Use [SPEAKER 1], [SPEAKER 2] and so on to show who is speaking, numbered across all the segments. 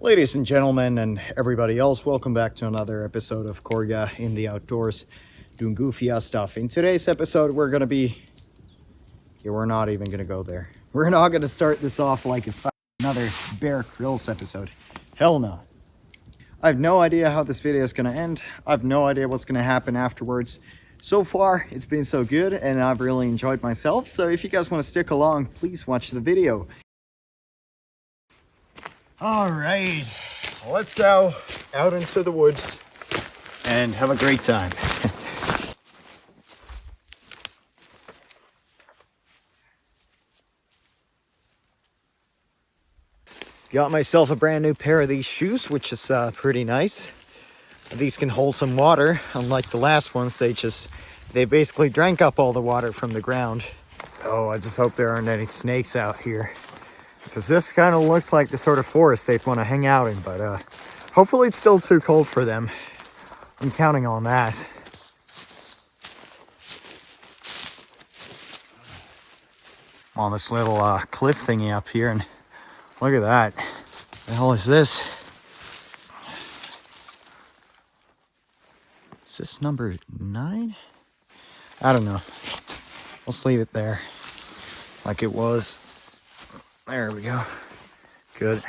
[SPEAKER 1] Ladies and gentlemen, and everybody else, welcome back to another episode of Korga in the Outdoors, doing goofy ass stuff. In today's episode, we're not even gonna go there. We're not gonna start this off like another Bear Grylls episode. Hell no. I have no idea how this video is gonna end. I have no idea what's gonna happen afterwards. So far, it's been so good, and I've really enjoyed myself. So if you guys want to stick along, please watch the video. All right, let's go out into the woods and have a great time. Got myself a brand new pair of these shoes, which is pretty nice. These can hold some water, unlike the last ones. They basically drank up all the water from the ground. Oh, I just hope there aren't any snakes out here, because this kind of looks like the sort of forest they'd want to hang out in, but hopefully it's still too cold for them. I'm counting on that. I'm on this little cliff thingy up here, and look at that. What the hell is this? Is this number 9? I don't know. Let's leave it there like it was. There we go. Good.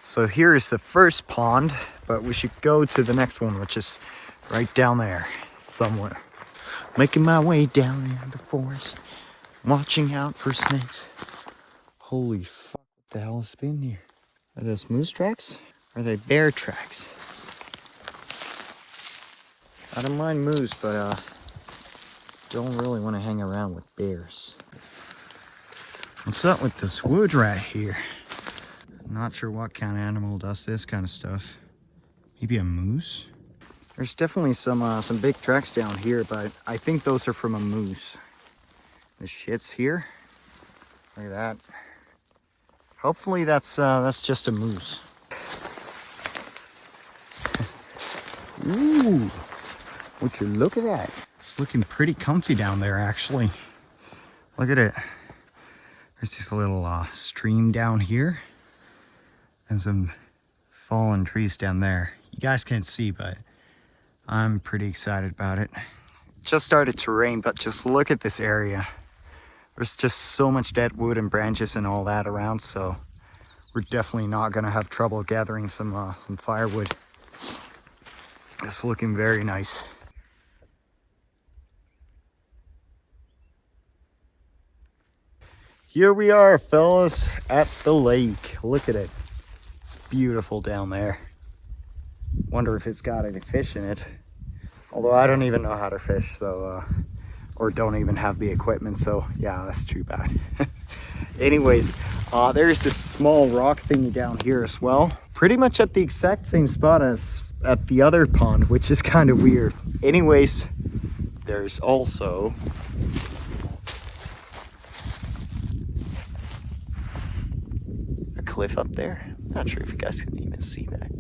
[SPEAKER 1] So here is the first pond, but we should go to the next one, which is right down there somewhere. Making my way down in the forest, watching out for snakes. Holy fuck, what the hell has been here? Are those moose tracks? Or are they bear tracks? I don't mind moose, but don't really want to hang around with bears. What's up with this wood rat here? Not sure what kind of animal does this kind of stuff. Maybe a moose? There's definitely some big tracks down here, but I think those are from a moose. The shit's here. Look at that. Hopefully that's just a moose. Ooh, would you look at that? It's looking pretty comfy down there, actually. Look at it. There's just a little stream down here and some fallen trees down there. You guys can't see, but I'm pretty excited about it. It just started to rain, but just look at this area. There's just so much dead wood and branches and all that around, so we're definitely not gonna have trouble gathering some firewood. It's looking very nice. Here we are, fellas, at the lake. Look at it. It's beautiful down there. Wonder if it's got any fish in it. Although I don't even know how to fish, so or don't even have the equipment, so yeah, that's too bad. Anyways, there's this small rock thingy down here as well. Pretty much at the exact same spot as at the other pond, which is kind of weird. Anyways, there's also a cliff up there. Not sure if you guys can even see that.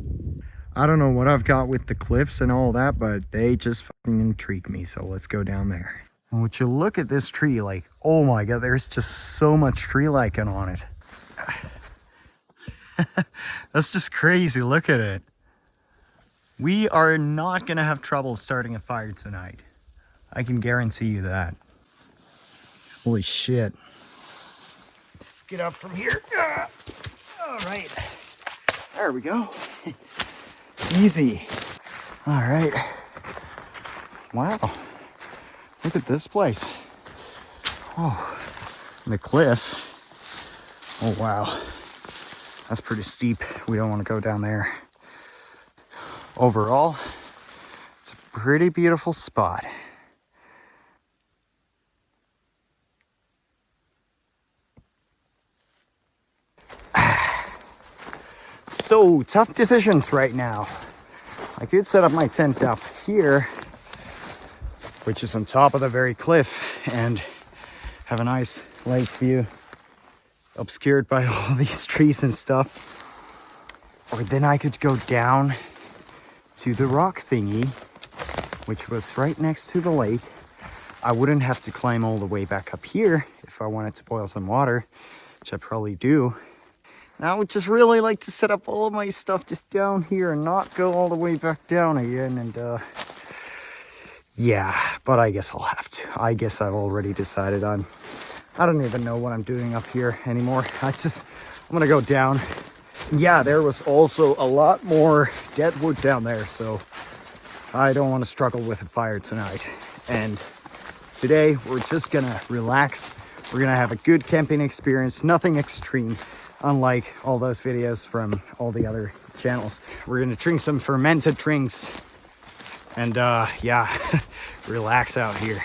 [SPEAKER 1] I don't know what I've got with the cliffs and all that, but they just fucking intrigue me, so let's go down there. And would you look at this tree, like, oh my god, there's just so much tree lichen on it. That's just crazy, look at it. We are not gonna have trouble starting a fire tonight. I can guarantee you that. Holy shit. Let's get up from here. All right, there we go. Easy. All right. Wow. Look at this place. Oh, the cliff. Oh, wow. That's pretty steep. We don't want to go down there. Overall, it's a pretty beautiful spot. So, tough decisions right now. I could set up my tent up here, which is on top of the very cliff, and have a nice lake view obscured by all these trees and stuff. Or then I could go down to the rock thingy, which was right next to the lake. I wouldn't have to climb all the way back up here if I wanted to boil some water, which I probably do. And I would just really like to set up all of my stuff just down here and not go all the way back down again. And yeah, but I guess I'll have to. I guess I've already decided I don't even know what I'm doing up here anymore. I'm gonna go down. Yeah, there was also a lot more dead wood down there, so I don't want to struggle with a fire tonight. And today we're just gonna relax. We're gonna have a good camping experience, nothing extreme, unlike all those videos from all the other channels. We're gonna drink some fermented drinks and yeah, relax out here.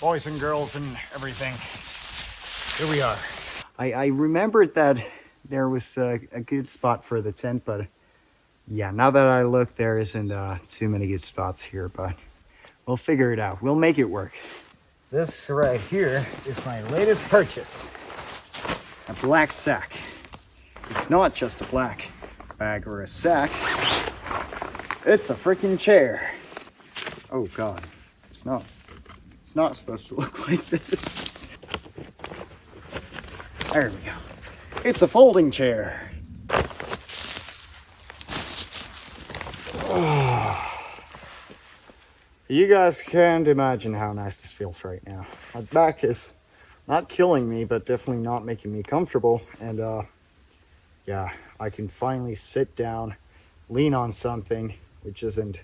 [SPEAKER 1] Boys and girls and everything, here we are. I remembered that there was a good spot for the tent, but yeah, now that I look, there isn't too many good spots here, but we'll figure it out. We'll make it work. This right here is my latest purchase. A black sack. It's not just a black bag or a sack. It's a freaking chair. Oh God, it's not supposed to look like this. There we go. It's a folding chair. Oh. You guys can't imagine how nice this feels right now. My back is not killing me, but definitely not making me comfortable. And yeah, I can finally sit down, lean on something, which isn't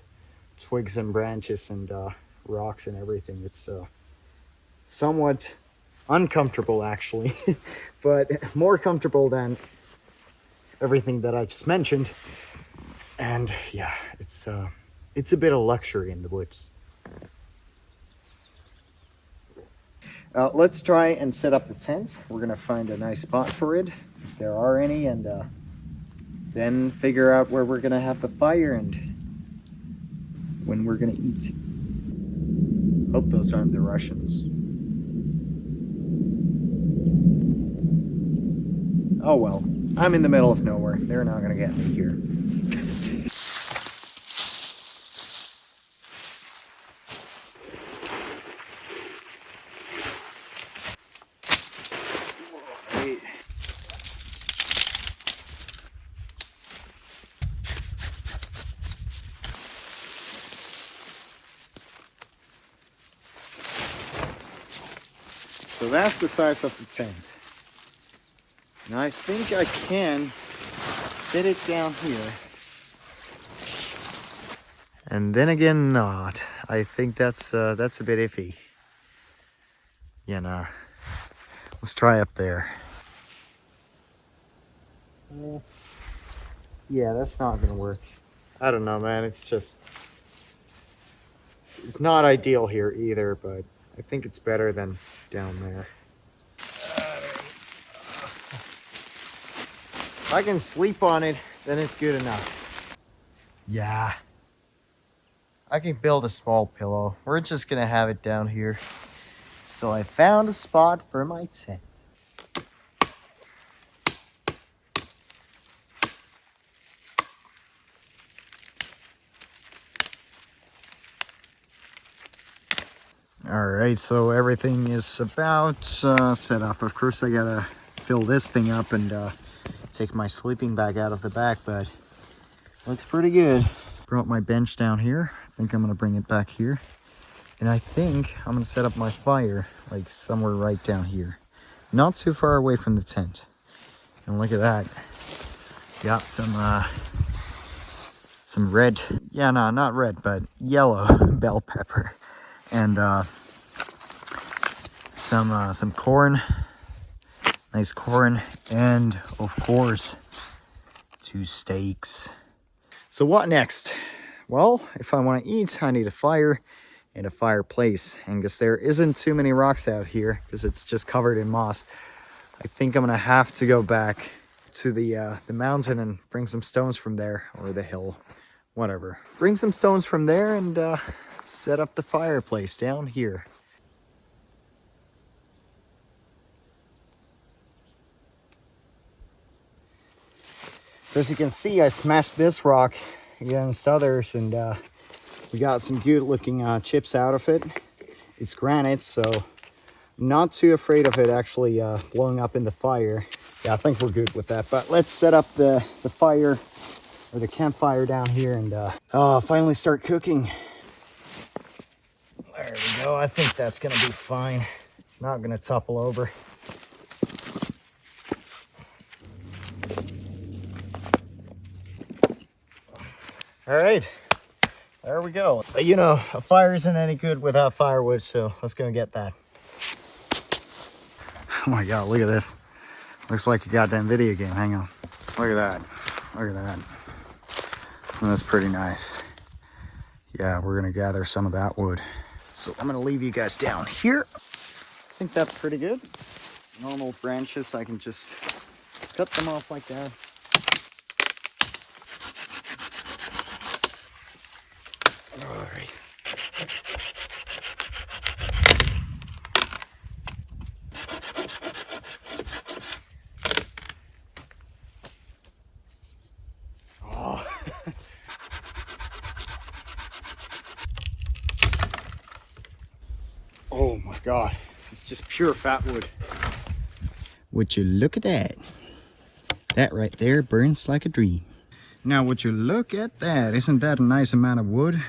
[SPEAKER 1] twigs and branches and rocks and everything. It's somewhat uncomfortable actually, but more comfortable than everything that I just mentioned. And yeah, it's a bit of luxury in the woods. Let's try and set up the tent. We're gonna find a nice spot for it, if there are any, and then figure out where we're gonna have the fire and when we're gonna eat. Hope those aren't the Russians. Oh well, I'm in the middle of nowhere. They're not gonna get me here. So that's the size of the tent. And I think I can fit it down here. And then again, not. I think that's a bit iffy. You know, let's try up there. Yeah, that's not gonna work. I don't know, man. It's not ideal here either, but I think it's better than down there. If I can sleep on it, then it's good enough. Yeah. I can build a small pillow. We're just gonna have it down here. So I found a spot for my tent. Alright, so everything is about set up. Of course I gotta fill this thing up and take my sleeping bag out of the back, but looks pretty good. Brought my bench down here. I think I'm gonna bring it back here. And I think I'm gonna set up my fire like somewhere right down here. Not too far away from the tent. And look at that. Got some red, yeah, no, not red, but yellow bell pepper. And some corn, nice corn, and of course 2 steaks. So what next? Well, if I want to eat, I need a fire and a fireplace. And because there isn't too many rocks out here, because it's just covered in moss, I think I'm gonna have to go back to the mountain and bring some stones from there, or the hill, whatever. Bring some stones from there and set up the fireplace down here. So as you can see, I smashed this rock against others, and we got some good looking chips out of it. It's granite, so Not too afraid of it actually blowing up in the fire. Yeah, I think we're good with that. But let's set up the fire, or the campfire down here, and finally start cooking. There we go. I think that's gonna be fine. It's not gonna topple over. All right, there we go. You know, a fire isn't any good without firewood, so let's go and get that. Oh my God, look at this. Looks like a goddamn video game. Hang on. Look at that. Look at that. And that's pretty nice. Yeah, we're gonna gather some of that wood. So I'm gonna leave you guys down here. I think that's pretty good. Normal branches, I can just cut them off like that. All right. Oh. Oh my God, it's just pure fat wood. Would you look at that? That right there burns like a dream. Now would you look at that? Isn't that a nice amount of wood?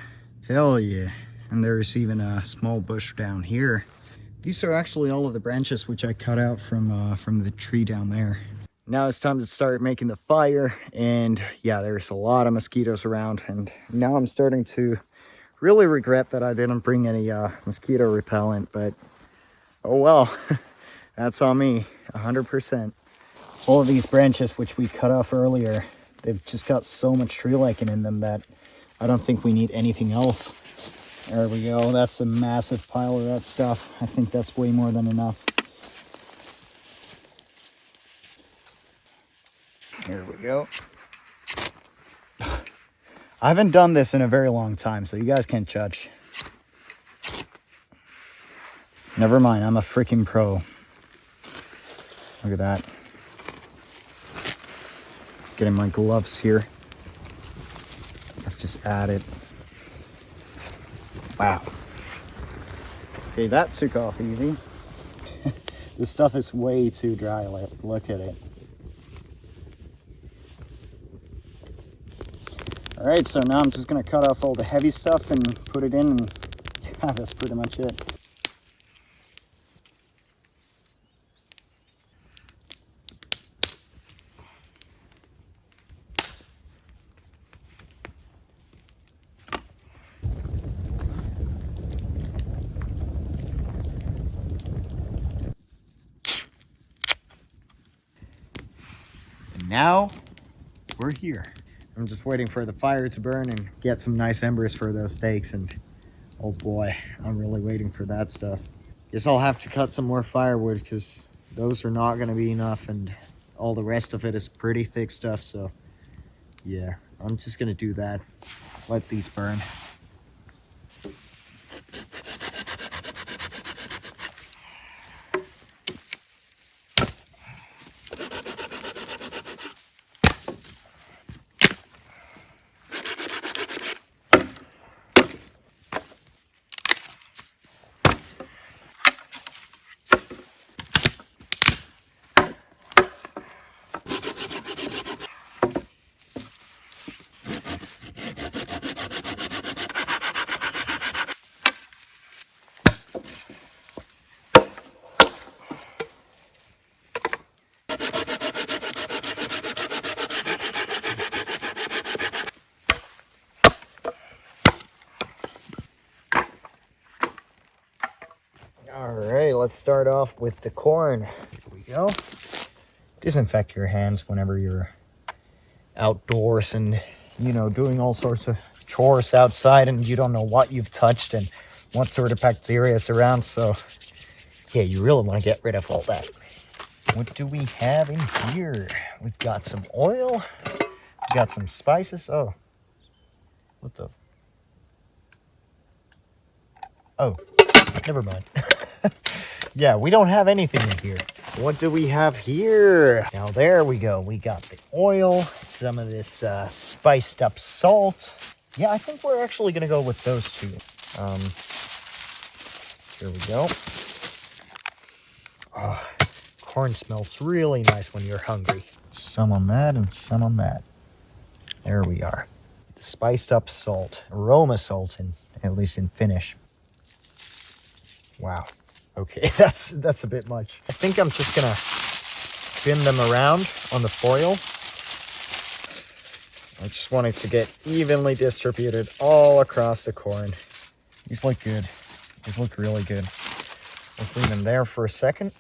[SPEAKER 1] Hell yeah. And there's even a small bush down here. These are actually all of the branches which I cut out from the tree down there. Now it's time to start making the fire, and yeah, there's a lot of mosquitoes around, and now I'm starting to really regret that I didn't bring any mosquito repellent, but oh well, that's on me, 100%. All of these branches which we cut off earlier, they've just got so much tree lichen in them that I don't think we need anything else. There we go, that's a massive pile of that stuff. I think that's way more than enough. Here we go. I haven't done this in a very long time, so you guys can't judge. Never mind, I'm a freaking pro. Look at that. Getting my gloves here. Let's just add it. Wow. Okay, that took off easy. This stuff is way too dry, look at it. All right, so now I'm just gonna cut off all the heavy stuff and put it in, and yeah, that's pretty much it. And now we're here. I'm just waiting for the fire to burn and get some nice embers for those steaks, and oh boy, I'm really waiting for that stuff. Guess I'll have to cut some more firewood because those are not going to be enough, and all the rest of it is pretty thick stuff, so yeah, I'm just going to do that. Let these burn. All right, let's start off with the corn. Here we go. Disinfect your hands whenever you're outdoors and, you know, doing all sorts of chores outside and you don't know what you've touched and what sort of bacteria is around. So yeah, you really want to get rid of all that. What do we have in here? We've got some oil. We've got some spices. Oh, what the? Oh, never mind. Yeah, we don't have anything in here. What do we have here? Now, there we go. We got the oil, some of this spiced up salt. Yeah, I think we're actually going to go with those two. Here we go. Oh, corn smells really nice when you're hungry. Some on that and some on that. There we are. Spiced up salt, aroma salt, at least in Finnish. Wow. Okay, that's a bit much. I think I'm just gonna spin them around on the foil. I just want it to get evenly distributed all across the corn. These look good. These look really good. Let's leave them there for a second.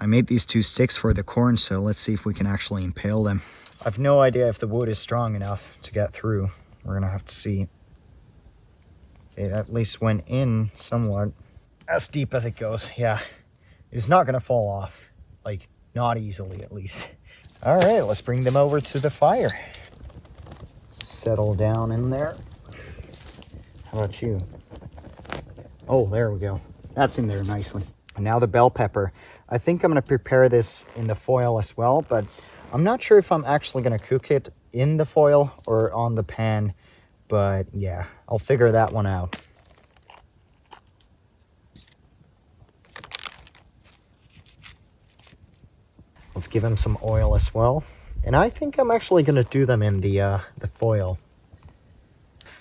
[SPEAKER 1] I made these 2 sticks for the corn, so let's see if we can actually impale them. I've no idea if the wood is strong enough to get through. We're gonna have to see. It at least went in somewhat. As deep as it goes, yeah. It's not gonna fall off. Like, not easily at least. All right, let's bring them over to the fire. Settle down in there. How about you? Oh, there we go. That's in there nicely. And now the bell pepper. I think I'm gonna prepare this in the foil as well, but I'm not sure if I'm actually gonna cook it in the foil or on the pan, but yeah, I'll figure that one out. Let's give them some oil as well. And I think I'm actually gonna do them in the foil.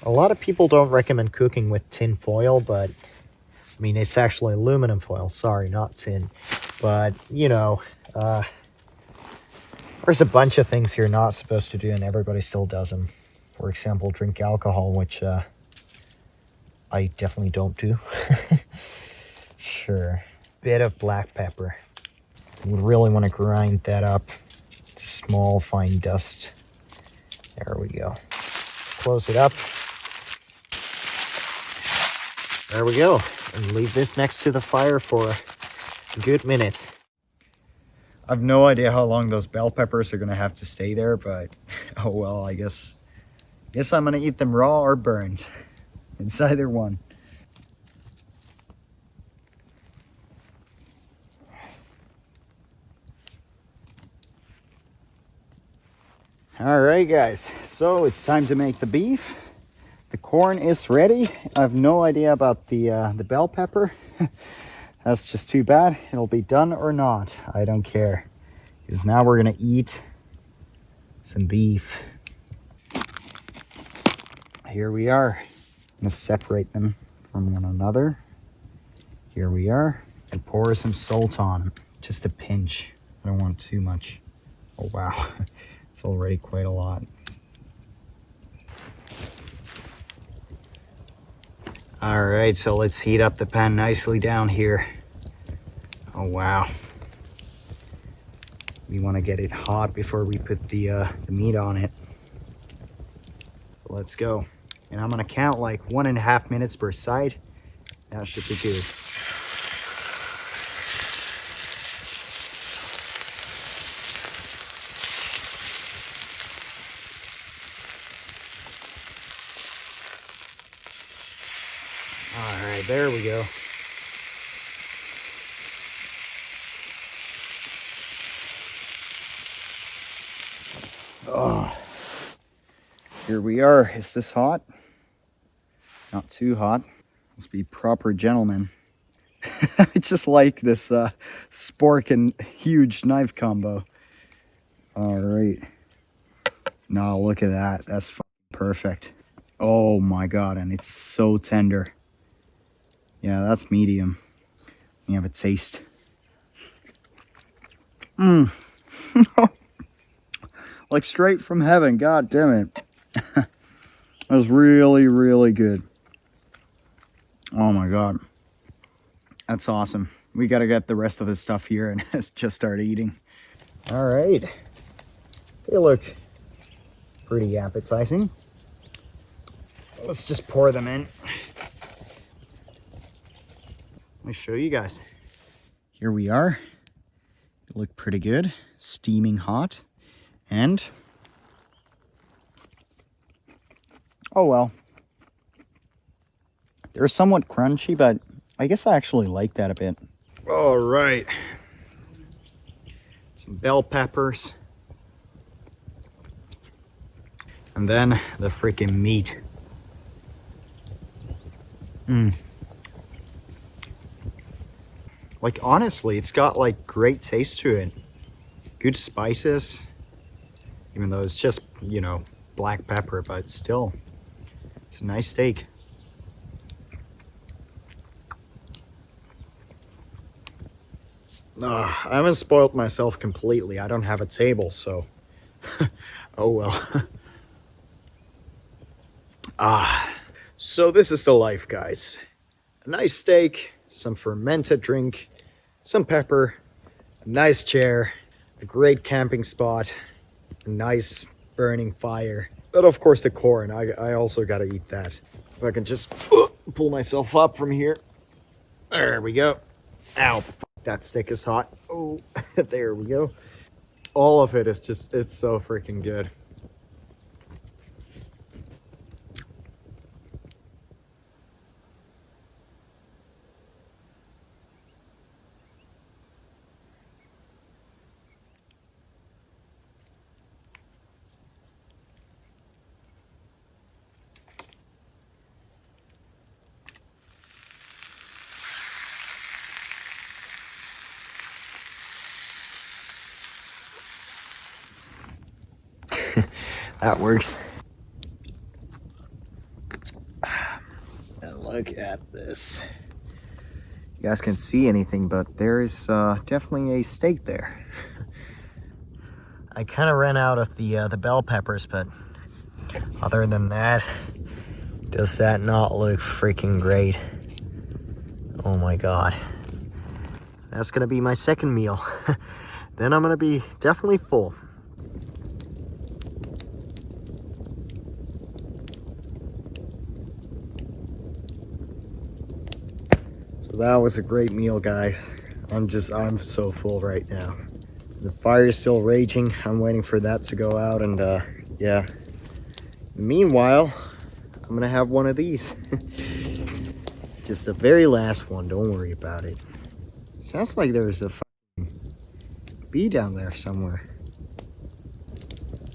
[SPEAKER 1] A lot of people don't recommend cooking with tin foil, but I mean, it's actually aluminum foil. Sorry, not tin. But, you know, there's a bunch of things you're not supposed to do, and everybody still does them. For example, drink alcohol, which I definitely don't do. Sure. Bit of black pepper. You really want to grind that up. Small, fine dust. There we go. Let's close it up. There we go. And leave this next to the fire for a good minute. I've no idea how long those bell peppers are going to have to stay there, but oh well, I guess I'm going to eat them raw or burned. It's either one. All right, guys, so it's time to make the beef. The corn is ready. I have no idea about the bell pepper. That's just too bad. It'll be done or not. I don't care. Because now we're gonna eat some beef. Here we are. I'm gonna separate them from one another. Here we are. And pour some salt on. Just a pinch. I don't want too much. Oh wow. It's already quite a lot. All right, so let's heat up the pan nicely down here. Oh wow. We want to get it hot before we put the meat on it. So let's go. And I'm gonna count like 1.5 minutes per side. That should be good. All right, there we go. Oh, here we are. Is this hot? Not too hot. Must be proper gentlemen. I just like this spork and huge knife combo. All right. Now look at that. That's perfect. Oh my God, and it's so tender. Yeah, that's medium. You have a taste. Mmm. Like straight from heaven. God damn it. That was really, really good. Oh my God. That's awesome. We got to get the rest of this stuff here and just start eating. All right. They look pretty appetizing. Let's just pour them in. Let me show you guys. Here we are. They look pretty good. Steaming hot. And oh well. They're somewhat crunchy, but I guess I actually like that a bit. All right. Some bell peppers. And then the freaking meat. Like, honestly, it's got like great taste to it. Good spices, even though it's just, you know, black pepper, but still, it's a nice steak. I haven't spoiled myself completely. I don't have a table, so oh well. So this is the life, guys. A nice steak, some fermented drink, some pepper, a nice chair, a great camping spot, a nice burning fire. But of course the corn, I also gotta eat that. If I can just pull myself up from here. There we go. Ow, that stick is hot. Oh, there we go. All of it is just, it's so freaking good. That works. And look at this. You guys can't see anything, but there is definitely a steak there. I kind of ran out of the bell peppers, but other than that, does that not look freaking great? Oh my god. That's gonna be my second meal. Then I'm gonna be definitely full. So that was a great meal, guys. I'm so full right now. The fire is still raging. I'm waiting for that to go out, and yeah. Meanwhile, I'm gonna have one of these. Just the very last one, don't worry about it. Sounds like there's a bee down there somewhere.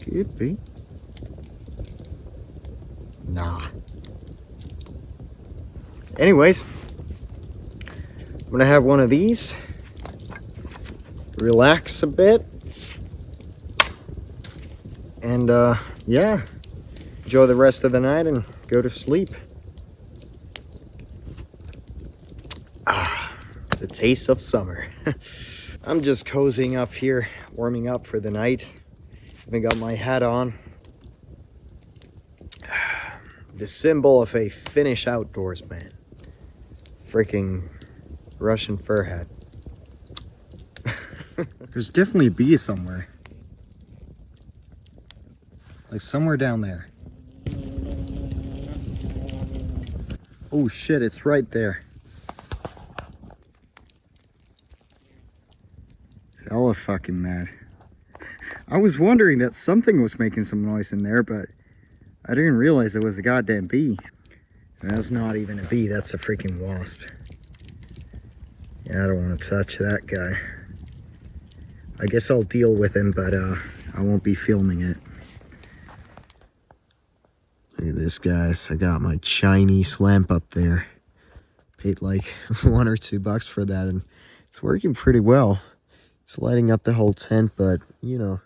[SPEAKER 1] Could be. Nah. Anyways, I'm gonna have one of these. Relax a bit. And yeah. Enjoy the rest of the night and go to sleep. The taste of summer. I'm just cozying up here, warming up for the night. Even got my hat on. The symbol of a Finnish outdoorsman. Freaking Russian fur hat. There's definitely a bee somewhere. Like somewhere down there. Oh shit, it's right there. Hella fucking mad. I was wondering that something was making some noise in there, but I didn't realize it was a goddamn bee. And that's not even a bee, that's a freaking wasp. Yeah, I don't want to touch that guy. I guess I'll deal with him, but I won't be filming it. Look at this, guys. I got my Chinese lamp up there. Paid like $1 or $2 for that, and it's working pretty well. It's lighting up the whole tent, but you know,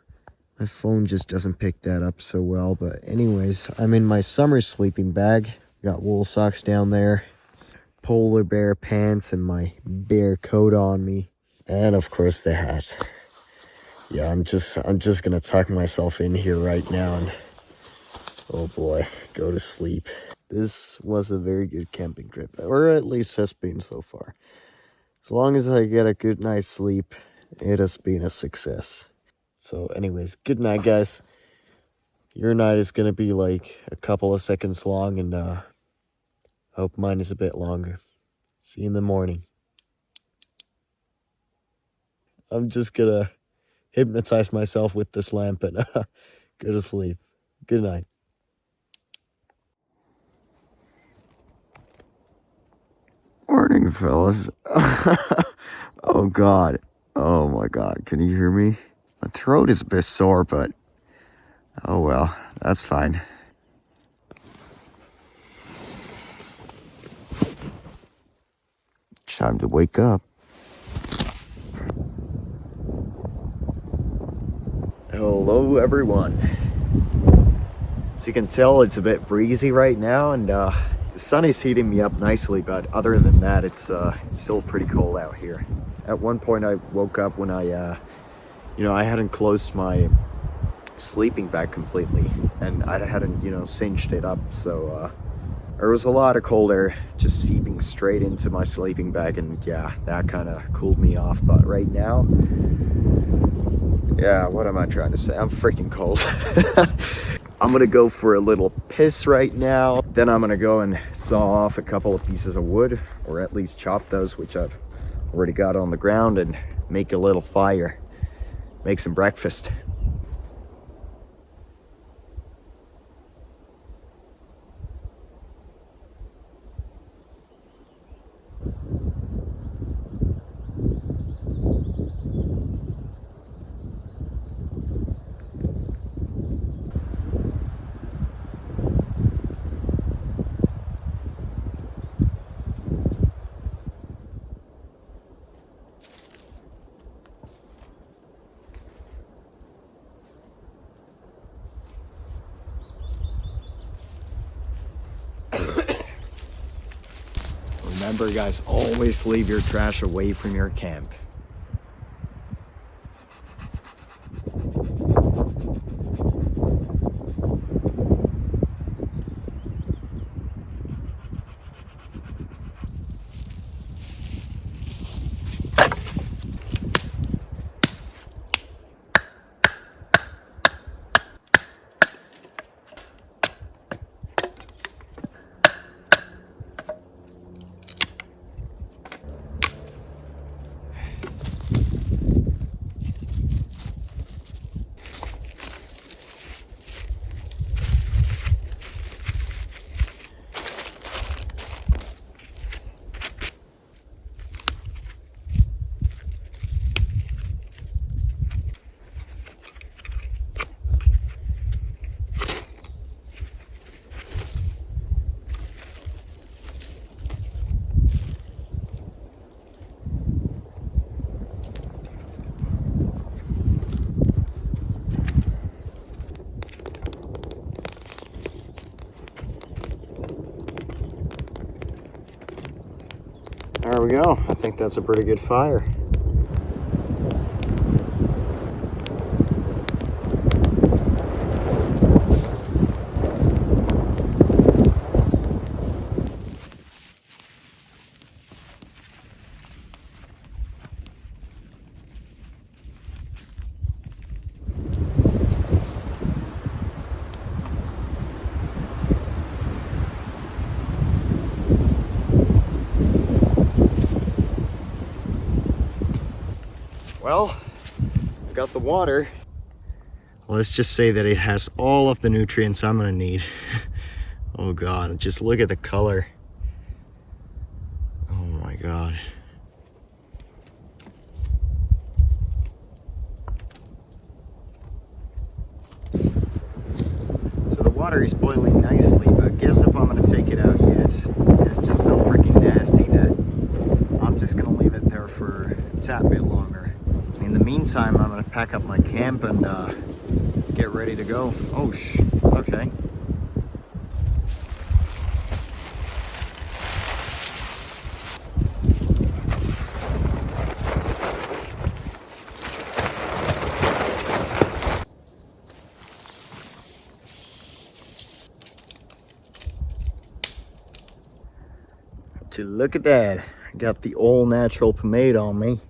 [SPEAKER 1] my phone just doesn't pick that up so well. But anyways, I'm in my summer sleeping bag. Got wool socks down there, polar bear pants, and my bear coat on me, and of course the hat. Yeah, I'm just gonna tuck myself in here right now and oh boy, go to sleep. This was a very good camping trip, or at least has been so far. As long as I get a good night's sleep, it has been a success. So anyways, good night, guys. Your night is gonna be like a couple of seconds long, and hope mine is a bit longer. See you in the morning. I'm just gonna hypnotize myself with this lamp and go to sleep. Good night. Morning, fellas. Oh god. Oh my god. Can you hear me? My throat is a bit sore, but oh well, that's fine. Time to wake up. Hello everyone. As you can tell, it's a bit breezy right now, and the sun is heating me up nicely, but other than that, it's still pretty cold out here. At one point I woke up when I hadn't closed my sleeping bag completely, and I hadn't cinched it up, so there was a lot of cold air just seeping straight into my sleeping bag, and yeah, that kind of cooled me off. But right now, yeah, what am I trying to say? I'm freaking cold. I'm gonna go for a little piss right now. Then I'm gonna go and saw off a couple of pieces of wood, or at least chop those, which I've already got on the ground, and make a little fire. Make some breakfast. Remember guys, always leave your trash away from your camp. There we go. I think that's a pretty good fire. Well, I got the water. Let's just say that it has all of the nutrients I'm gonna need. Oh God, just look at the color. Oh my God. So the water is boiling nicely, but guess if I'm gonna take it out yet. It's just so freaking nasty that I'm just gonna leave it there for a tad bit longer. In the meantime, I'm gonna pack up my camp and get ready to go. Oh okay. Look at that. I got the all natural pomade on me.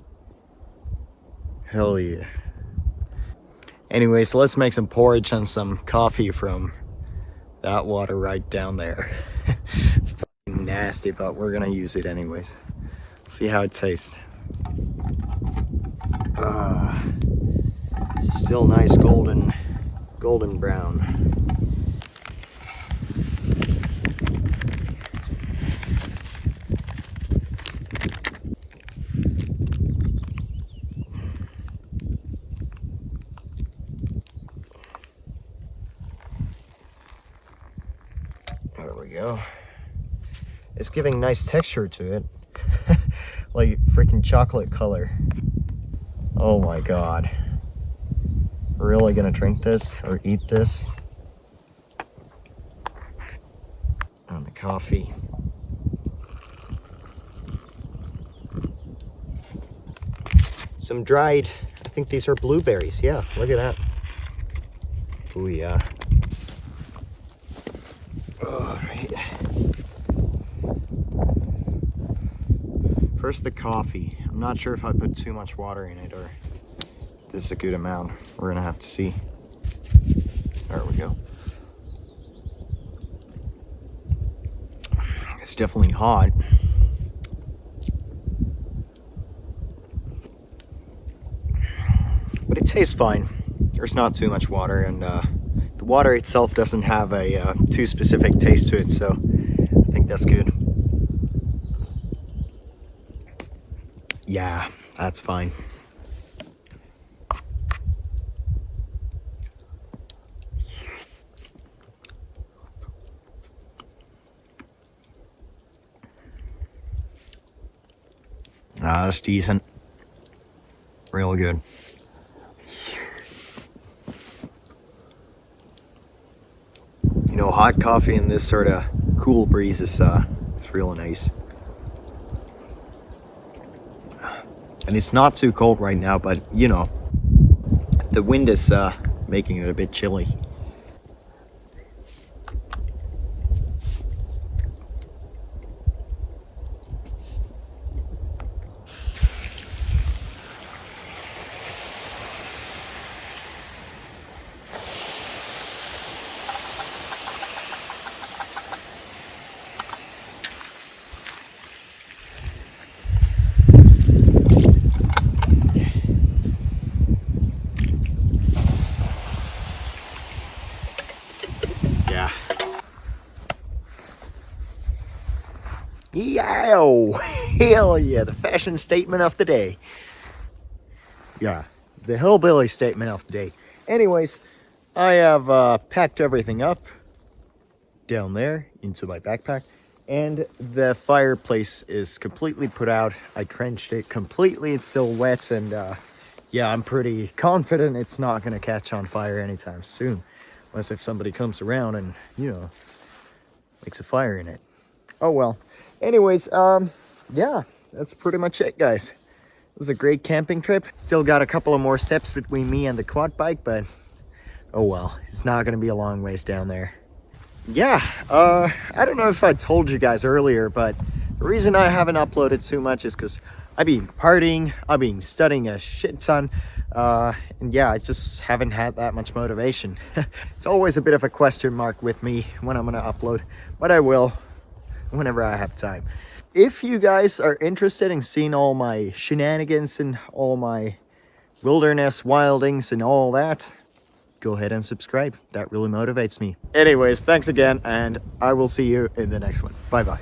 [SPEAKER 1] Hell yeah. Anyways, let's make some porridge and some coffee from that water right down there. It's fucking nasty, but we're gonna use it anyways. See how it tastes. Still nice golden brown. There we go. It's giving nice texture to it. Like freaking chocolate color. Oh my God. Really gonna drink this or eat this. And the coffee. Some dried, I think these are blueberries. Yeah, look at that. Oh yeah. All right. First the coffee. I'm not sure if I put too much water in it or if this is a good amount. We're gonna have to see. There we go. It's definitely hot. But it tastes fine. There's not too much water, and the water itself doesn't have a too specific taste to it, so I think that's good. Yeah, that's fine. That's decent. Real good. You know, hot coffee in this sort of cool breeze is it's real nice. And it's not too cold right now, but you know, the wind is making it a bit chilly. Yeah. Yow! Hell yeah, the fashion statement of the day. Yeah, the hillbilly statement of the day. Anyways, I have packed everything up down there into my backpack, and the fireplace is completely put out. I trenched it completely. It's still wet, and yeah, I'm pretty confident it's not going to catch on fire anytime soon. Unless if somebody comes around and, you know, makes a fire in it. Oh well. Anyways, yeah, that's pretty much it, guys. This is a great camping trip. Still got a couple of more steps between me and the quad bike, but oh well, it's not going to be a long ways down there. Yeah, I don't know if I told you guys earlier, but the reason I haven't uploaded too much is because I've been partying, I've been studying a shit ton, and yeah, I just haven't had that much motivation. It's always a bit of a question mark with me when I'm gonna upload, but I will whenever I have time. If you guys are interested in seeing all my shenanigans and all my wilderness wildings and all that, go ahead and subscribe. That really motivates me. Anyways, thanks again, and I will see you in the next one. Bye bye.